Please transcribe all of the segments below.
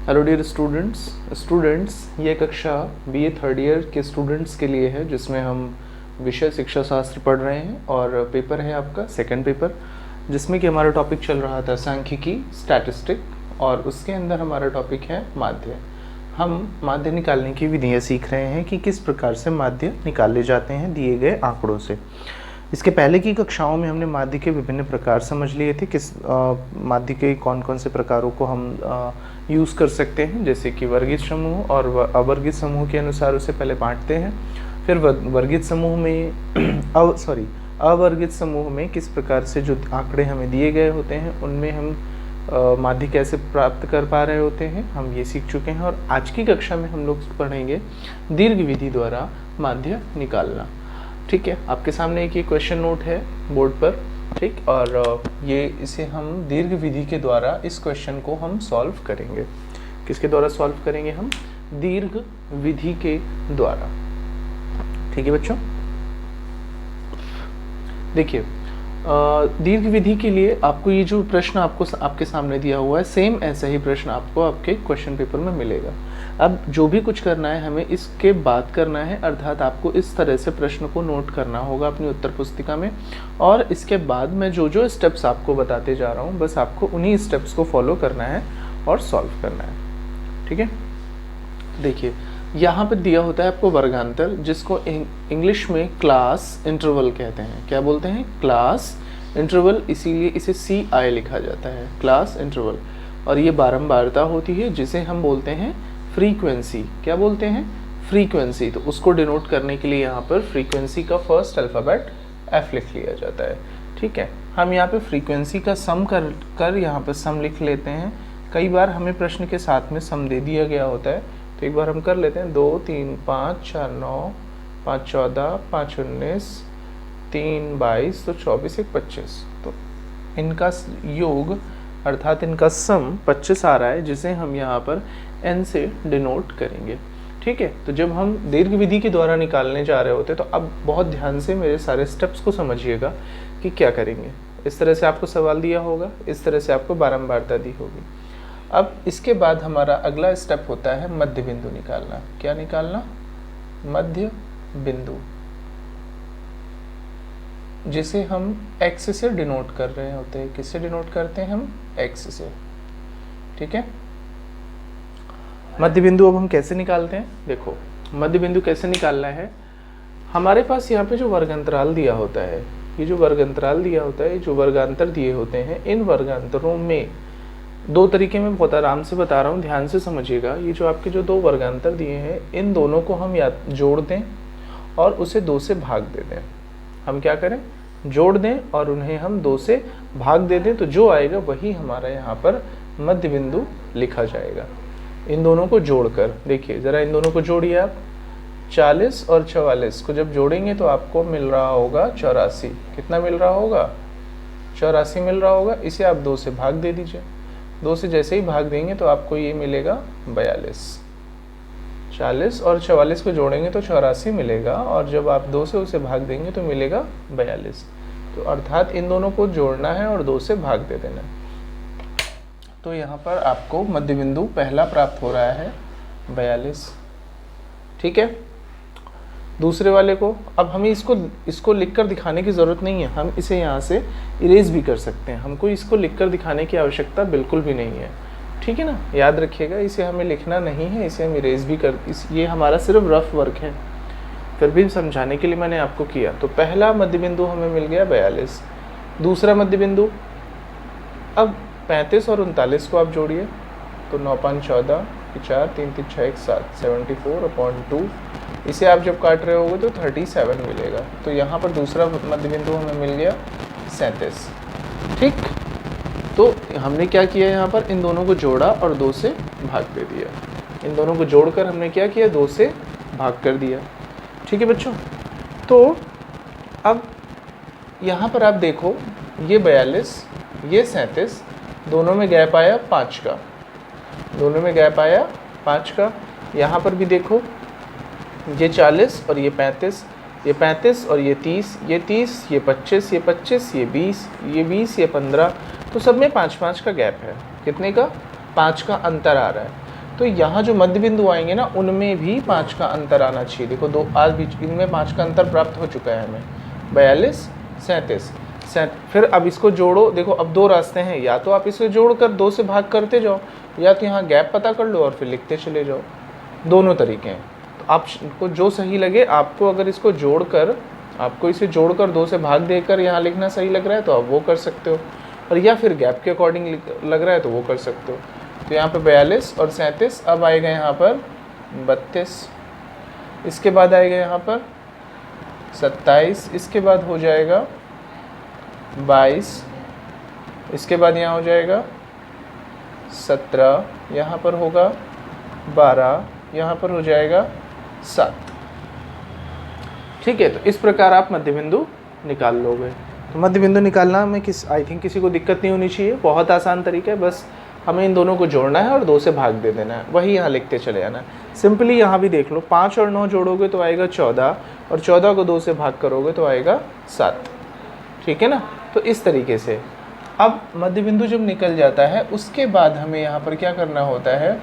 Hello dear students ये कक्षा BA third year के स्टूडेंट्स के लिए है, जिसमें हम विषय शिक्षा शास्त्र पढ़ रहे हैं और पेपर है आपका सेकंड पेपर, जिसमें कि हमारा टॉपिक चल रहा था सांख्यिकी स्टैटिस्टिक, और उसके अंदर हमारा टॉपिक है माध्य। हम माध्य निकालने की विधियाँ सीख रहे हैं कि किस प्रकार से माध्य निकाले जाते हैं दिए गए आंकड़ों से। इसके पहले की कक्षाओं में हमने माध्य के विभिन्न प्रकार समझ लिए थे, किस माध्य के कौन कौन से प्रकारों को हम यूज़ कर सकते हैं, जैसे कि वर्गित समूह और अवर्गित समूह के अनुसार उसे पहले बांटते हैं। फिर वर्गित समूह में अवर्गित समूह में किस प्रकार से जो आंकड़े हमें दिए गए होते हैं उनमें हम माध्य कैसे प्राप्त कर पा रहे होते हैं, हम ये सीख चुके हैं। और आज की कक्षा में हम लोग पढ़ेंगे दीर्घ विधि द्वारा माध्य निकालना। ठीक है, आपके सामने एक ये क्वेश्चन नोट है बोर्ड पर, ठीक, और ये इसे हम दीर्घ विधि के द्वारा इस क्वेश्चन को हम सॉल्व करेंगे। किसके द्वारा सॉल्व करेंगे हम? दीर्घ विधि के द्वारा। ठीक है बच्चों, देखिए दीर्घ विधि के लिए आपको ये जो प्रश्न आपके सामने दिया हुआ है, सेम ऐसा ही प्रश्न आपको आपके क्वेश्चन पेपर में मिलेगा। अब जो भी कुछ करना है हमें इसके बाद करना है, अर्थात आपको इस तरह से प्रश्न को नोट करना होगा अपनी उत्तर पुस्तिका में, और इसके बाद मैं जो जो स्टेप्स आपको बताते जा रहा हूँ बस आपको उन्हीं स्टेप्स को फॉलो करना है और सॉल्व करना है। ठीक है, देखिए यहाँ पर दिया होता है आपको वर्गांतर, जिसको इंग्लिश में क्लास इंटरवल कहते हैं। क्या बोलते हैं? क्लास इंटरवल, इसीलिए इसे CI लिखा जाता है, क्लास इंटरवल। और ये बारंबारता होती है जिसे हम बोलते हैं फ्रीक्वेंसी। क्या बोलते हैं? फ्रीक्वेंसी। तो उसको डिनोट करने के लिए यहाँ पर फ्रीक्वेंसी का फर्स्ट अल्फ़ाबेट F लिख लिया जाता है। ठीक है, हम यहाँ पे फ्रीक्वेंसी का सम कर यहाँ पर सम लिख लेते हैं। कई बार हमें प्रश्न के साथ में सम दे दिया गया होता है, तो एक बार हम कर लेते हैं। 2 3 5 4 9 5 14 5 19 3 22, तो 24 1 25, तो इनका योग अर्थात इनका सम 25 आ रहा है, जिसे हम यहाँ पर n से डिनोट करेंगे। ठीक है, तो जब हम दीर्घ विधि के द्वारा निकालने जा रहे होते हैं तो अब बहुत ध्यान से मेरे सारे स्टेप्स को समझिएगा कि क्या करेंगे। इस तरह से आपको सवाल दिया होगा, इस तरह से आपको बारंबारता दी होगी। अब इसके बाद हमारा अगला स्टेप होता है मध्य बिंदु निकालना। क्या निकालना? मध्य बिंदु, जिसे हम x से डिनोट कर रहे होते हैं। किससे डिनोट करते हैं हम? x से। ठीक है, मध्य बिंदु अब हम कैसे निकालते हैं? देखो मध्य बिंदु कैसे निकालना है। हमारे पास यहाँ पे जो वर्गांतराल दिया होता है, ये जो वर्गांतराल दिया होता है, जो वर्गांतर दिए होते हैं, इन वर्गांतरों में दो तरीके में बहुत आराम से बता रहा हूँ, ध्यान से समझिएगा। ये जो आपके जो दो वर्गांतर दिए हैं, इन दोनों को हम या जोड़ दें और उसे 2 से भाग दे दें। हम क्या करें? जोड़ दें और उन्हें हम 2 से भाग दे दें, तो जो आएगा वही हमारा यहाँ पर मध्य बिंदु लिखा जाएगा। इन दोनों को जोड़कर देखिए ज़रा, इन दोनों को जोड़िए आप। 40 और 44 को जब जोड़ेंगे तो आपको मिल रहा होगा 84। कितना मिल रहा होगा? 84 मिल रहा होगा। इसे आप 2 से भाग दे दीजिए। 2 से जैसे ही भाग देंगे तो आपको ये मिलेगा 42। 40 और 44 को जोड़ेंगे तो 84 मिलेगा, और जब आप 2 से उसे भाग देंगे तो मिलेगा 42। तो अर्थात इन दोनों को जोड़ना है और 2 से भाग दे देना है। तो यहाँ पर आपको मध्य बिंदु पहला प्राप्त हो रहा है 42। ठीक है, दूसरे वाले को अब हमें इसको लिखकर दिखाने की ज़रूरत नहीं है, हम इसे यहाँ से इरेज भी कर सकते हैं। हमको इसको लिखकर दिखाने की आवश्यकता बिल्कुल भी नहीं है। ठीक है ना, याद रखिएगा, इसे हमें लिखना नहीं है, इसे हम इरेज भी ये हमारा सिर्फ रफ वर्क है, फिर भी समझाने के लिए मैंने आपको किया। तो पहला मध्य बिंदु हमें मिल गया 42। दूसरा मध्य बिंदु, अब 35 और 39 को आप जोड़िए, तो 9 5 14 4 3 3 6 1 7 74/2। इसे आप जब काट रहे होगे तो 37 मिलेगा। तो यहाँ पर दूसरा मध्य बिंदु हमें मिल गया 37। ठीक, तो हमने क्या किया यहाँ पर? इन दोनों को जोड़ा और 2 से भाग दे दिया। इन दोनों को जोड़कर हमने क्या किया? 2 से भाग कर दिया। ठीक है बच्चों, तो अब यहाँ पर आप देखो, ये 42, ये 37, दोनों में गैप आया 5 का। दोनों में गैप आया 5 का। यहाँ पर भी देखो, ये 40 और ये 35, ये 35 और ये 30, ये 30, ये 25, ये 25, ये 20, ये 20, ये 15, तो सब में 5-5 का गैप है। कितने का? 5 का अंतर आ रहा है। तो यहाँ जो मध्य बिंदु आएंगे ना उनमें भी 5 का अंतर आना चाहिए। देखो दो आज बीच इनमें 5 का अंतर प्राप्त हो चुका है हमें, 42, 37। फिर अब इसको जोड़ो, देखो अब दो रास्ते हैं, या तो आप इसे जोड़कर 2 से भाग करते जाओ, या तो यहाँ गैप पता कर लो और फिर लिखते चले जाओ। दोनों तरीके हैं, तो आपको जो सही लगे, आपको अगर इसको जोड़कर, आपको इसे जोड़कर 2 से भाग देकर यहाँ लिखना सही लग रहा है तो आप वो कर सकते हो, और या फिर गैप के अकॉर्डिंग लग रहा है तो वो कर सकते हो। तो यहाँ पे 42 और 37, अब आएगा यहाँ पर 32, इसके बाद आएगा यहाँ पर 27, इसके बाद हो जाएगा 22, इसके बाद यहाँ हो जाएगा 17, यहाँ पर होगा 12, यहाँ पर हो जाएगा 7। ठीक है, तो इस प्रकार आप मध्य बिंदु निकाल लोगे। तो मध्य बिंदु निकालना में आई थिंक किसी को दिक्कत नहीं होनी चाहिए, बहुत आसान तरीका है, बस हमें इन दोनों को जोड़ना है और 2 से भाग दे देना है, वही यहाँ लिखते चले जाना है। सिंपली यहाँ भी देख लो, 5 और 9 जोड़ोगे तो आएगा 14, और 14 को 2 से भाग करोगे तो आएगा 7। ठीक है ना, तो इस तरीके से अब मध्य बिंदु जब निकल जाता है उसके बाद हमें यहाँ पर क्या करना होता है,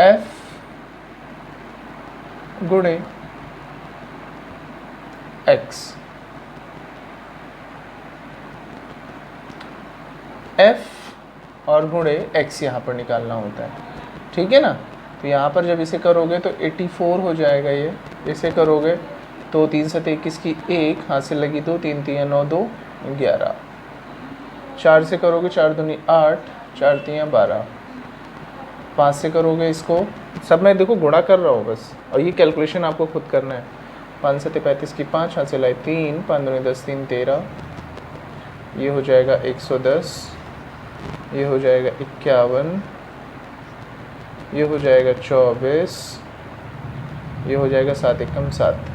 f गुणे x, f और गुणे x यहाँ पर निकालना होता है। ठीक है ना, तो यहाँ पर जब इसे करोगे तो 84 हो जाएगा ये, इसे करोगे तो 3 7 21 की 1, हाथ से लगी 2, 3 3 9 2 11, 4 से करोगे 4 दूनी 8, 4 3 12, 5 से करोगे इसको, सब मैं देखो गुणा कर रहा हूँ बस, और ये कैलकुलेशन आपको खुद करना है। 5 7 35 की 5, हाथ से लाई 3, 5 दूनी 10 3 13, ये हो जाएगा 110, ये हो जाएगा 51, ये हो जाएगा 24, ये हो जाएगा 7 एकम 7।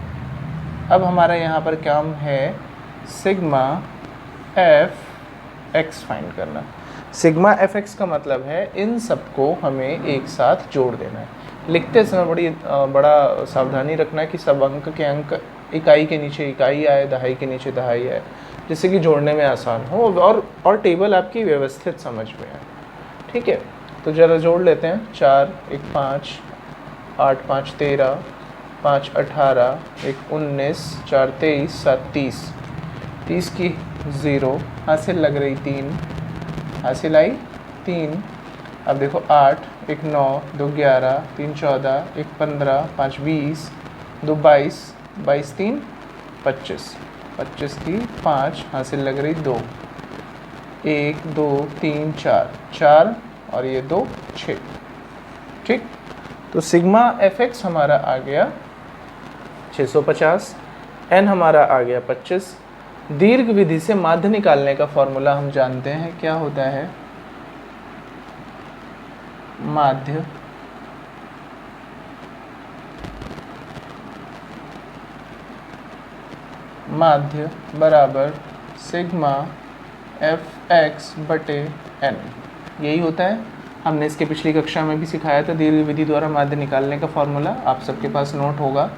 अब हमारा यहाँ पर काम है सिग्मा एफ एक्स फाइंड करना। सिग्मा एफ एक्स का मतलब है इन सबको हमें एक साथ जोड़ देना है। लिखते समय बड़ा सावधानी रखना है कि सब अंक के अंक इकाई के नीचे इकाई आए, दहाई के नीचे दहाई आए, जिससे कि जोड़ने में आसान हो और टेबल आपकी व्यवस्थित समझ में आए। ठीक है, तो ज़रा जोड़ लेते हैं। 4 1 5, 8 5 13, 5 18, 1 19, 4 23, 7 30, 30 की 0, हासिल लग रही 3, हासिल आई 3। अब देखो 8 1 9, 2 11, 3 14, 1 15, 5 20, 2 22, 22 3 25, 25 की 5, हासिल लग रही 2, 1 2 3 4, 4 और ये 2 6। ठीक, तो सिग्मा एफ एक्स हमारा आ गया 650, एन हमारा आ गया 25। दीर्घ विधि से माध्य निकालने का फॉर्मूला हम जानते हैं, क्या होता है, माध्य माध्य बराबर सिग्मा एफ एक्स बटे एन, यही होता है। हमने इसके पिछली कक्षा में भी सिखाया था दीर्घ विधि द्वारा माध्य निकालने का फॉर्मूला, आप सबके पास नोट होगा,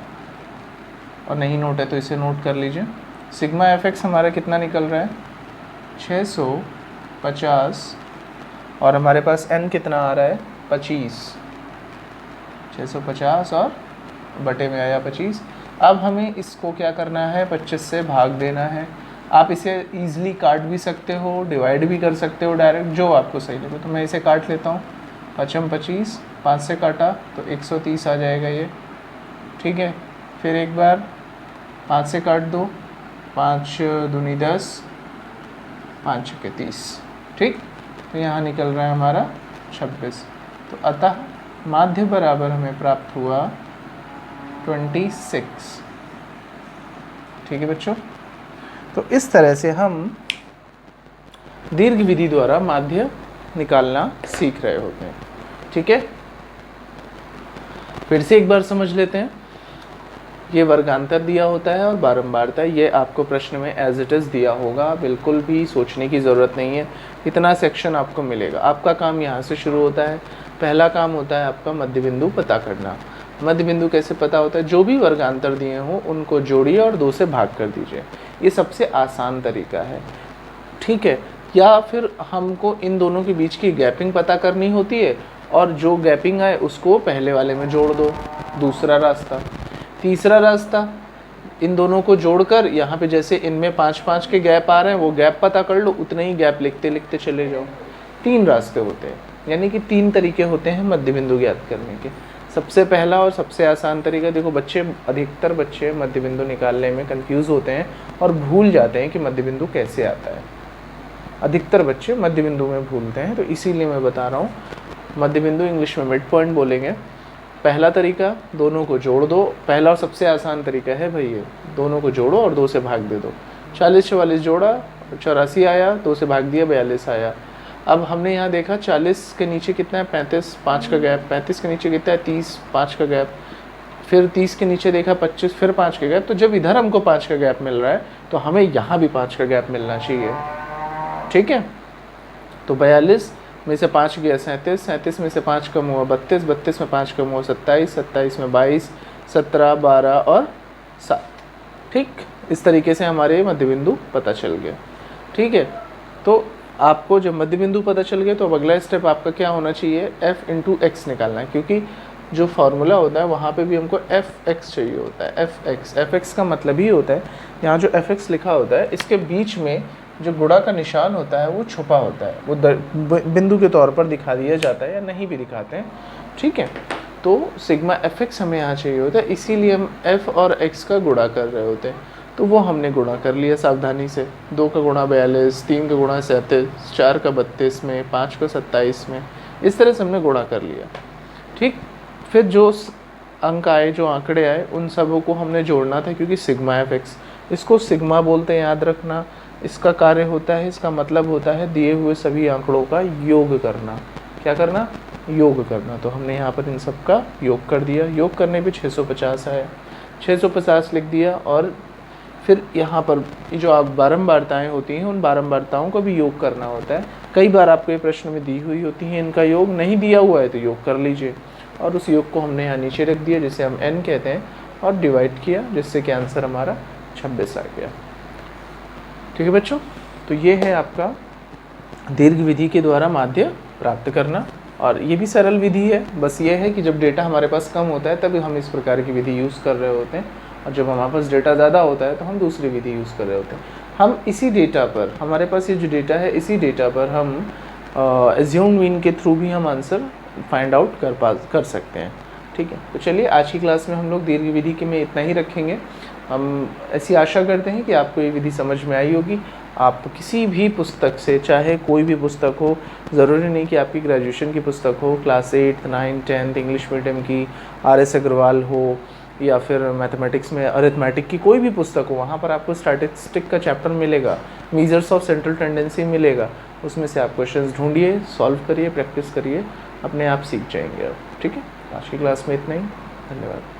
और नहीं नोट है तो इसे नोट कर लीजिए। सिग्मा एफ एक्स हमारा कितना निकल रहा है, 650, और हमारे पास एन कितना आ रहा है, 25। 650 और बटे में आया 25। अब हमें इसको क्या करना है, 25 से भाग देना है। आप इसे ईजिली काट भी सकते हो, डिवाइड भी कर सकते हो डायरेक्ट, जो आपको सही लगे। तो मैं इसे काट लेता हूँ, 5 25, 5 से काटा तो 130 आ जाएगा ये। ठीक है, फिर एक बार 5 से काट दो, 5 दूनी 10, 5 के 30। ठीक, तो यहाँ निकल रहा है हमारा 26। तो अतः माध्य बराबर हमें प्राप्त हुआ 26। ठीक है बच्चों, तो इस तरह से हम दीर्घ विधि द्वारा माध्य निकालना सीख रहे होते हैं। ठीक है, फिर से एक बार समझ लेते हैं। ये वर्गांतर दिया होता है और बारंबारता, ये आपको प्रश्न में एज इट इज़ दिया होगा, बिल्कुल भी सोचने की ज़रूरत नहीं है। इतना सेक्शन आपको मिलेगा। आपका काम यहाँ से शुरू होता है। पहला काम होता है आपका मध्य बिंदु पता करना। मध्य बिंदु कैसे पता होता है, जो भी वर्गांतर दिए हों उनको जोड़िए और 2 से भाग कर दीजिए। ये सबसे आसान तरीका है। ठीक है, या फिर हमको इन दोनों के बीच की गैपिंग पता करनी होती है और जो गैपिंग आए उसको पहले वाले में जोड़ दो, दूसरा रास्ता। तीसरा रास्ता, इन दोनों को जोड़कर यहाँ पे जैसे इनमें 5-5 के गैप आ रहे हैं वो गैप पता कर लो, उतने ही गैप लिखते लिखते चले जाओ। 3 रास्ते होते हैं, यानी कि 3 तरीके होते हैं मध्य बिंदु ज्ञात करने के। सबसे पहला और सबसे आसान तरीका, देखो बच्चे, अधिकतर बच्चे मध्य बिंदु निकालने में कंफ्यूज होते हैं और भूल जाते हैं कि मध्य बिंदु कैसे आता है। अधिकतर बच्चे मध्य बिंदु में भूलते हैं, तो इसीलिए मैं बता रहा हूँ। मध्य बिंदु इंग्लिश में मिड पॉइंट बोलेंगे। पहला तरीका, दोनों को जोड़ दो। पहला और सबसे आसान तरीका है भाई ये, दोनों को जोड़ो और 2 से भाग दे दो। 40-44 जोड़ा, 84 आया, 2 से भाग दिया, 42 आया। अब हमने यहाँ देखा 40 के नीचे कितना है, 35, 5 का गैप। 35 के नीचे कितना है, 30, 5 का गैप। फिर 30 के नीचे देखा 25, फिर 5 का गैप। तो जब इधर हमको 5 का गैप मिल रहा है तो हमें यहाँ भी 5 का गैप मिलना चाहिए, ठीक है। तो 42 में से 5 गया 37, 37 में से 5 कम हुआ 32, 32 में 5 कम हुआ 27, 27 में 22, 17, 12 और 7, ठीक। इस तरीके से हमारे मध्य बिंदु पता चल गया, ठीक है। तो आपको जब मध्य बिंदु पता चल गया तो अब अगला स्टेप आपका क्या होना चाहिए, f इंटू एक्स निकालना है, क्योंकि जो फार्मूला होता है वहाँ पे भी हमको fx चाहिए होता है। fx का मतलब ही होता है, यहाँ जो fx लिखा होता है इसके बीच में जो गुणा का निशान होता है वो छुपा होता है, वो बिंदु के तौर पर दिखा दिया जाता है या नहीं भी दिखाते हैं, ठीक है। तो सिग्मा fx हमें यहाँ चाहिए होता है, इसीलिए हम f और x का गुणा कर रहे होते हैं। तो वो हमने गुणा कर लिया सावधानी से। 2 का गुणा 42, 3 का गुणा 37, 4 का 32 में, 5 का 27 में, इस तरह से हमने गुणा कर लिया, ठीक। फिर जो अंक आए, जो आंकड़े आए, उन सबों को हमने जोड़ना था, क्योंकि सिग्मा fx, इसको सिग्मा बोलते हैं, याद रखना। इसका कार्य होता है, इसका मतलब होता है दिए हुए सभी आंकड़ों का योग करना। क्या करना, योग करना। तो हमने यहाँ पर इन सब का योग कर दिया। योग करने पे 650 आया, 650 लिख दिया। और फिर यहाँ पर जो आप बारंबारताएँ होती हैं, उन बारंबारताओं का भी योग करना होता है। कई बार आपको ये प्रश्न में दी हुई होती हैं, इनका योग नहीं दिया हुआ है तो योग कर लीजिए। और उस योग को हमने यहाँ नीचे रख दिया, जिसे हम n कहते हैं, और डिवाइड किया, जिससे कि आंसर हमारा 26 आ गया, ठीक है बच्चों। तो ये है आपका दीर्घ विधि के द्वारा माध्य प्राप्त करना। और ये भी सरल विधि है, बस ये है कि जब डेटा हमारे पास कम होता है तभी हम इस प्रकार की विधि यूज़ कर रहे होते हैं, और जब हमारे पास डेटा ज़्यादा होता है तो हम दूसरी विधि यूज़ कर रहे होते हैं। हम इसी डेटा पर, हमारे पास ये जो डेटा है, इसी डेटा पर हम एज्यूम्ड मीन के थ्रू भी हम आंसर फाइंड आउट कर सकते हैं, ठीक है। तो चलिए, आज की क्लास में हम लोग दीर्घ विधि के में इतना ही रखेंगे। हम ऐसी आशा करते हैं कि आपको ये विधि समझ में आई होगी। आप किसी भी पुस्तक से, चाहे कोई भी पुस्तक हो, ज़रूरी नहीं कि आपकी ग्रेजुएशन की पुस्तक हो, क्लास 8, 9, 10 इंग्लिश मीडियम की, RS अग्रवाल हो, या फिर मैथमेटिक्स में अरिथमेटिक की कोई भी पुस्तक हो, वहाँ पर आपको स्टैटिस्टिक का चैप्टर मिलेगा, मेजर्स ऑफ सेंट्रल टेंडेंसी मिलेगा। उसमें से आप क्वेश्चंस ढूंढिए, सॉल्व करिए, प्रैक्टिस करिए, अपने आप सीख जाएंगे आप, ठीक है। आज की क्लास में इतना ही, धन्यवाद।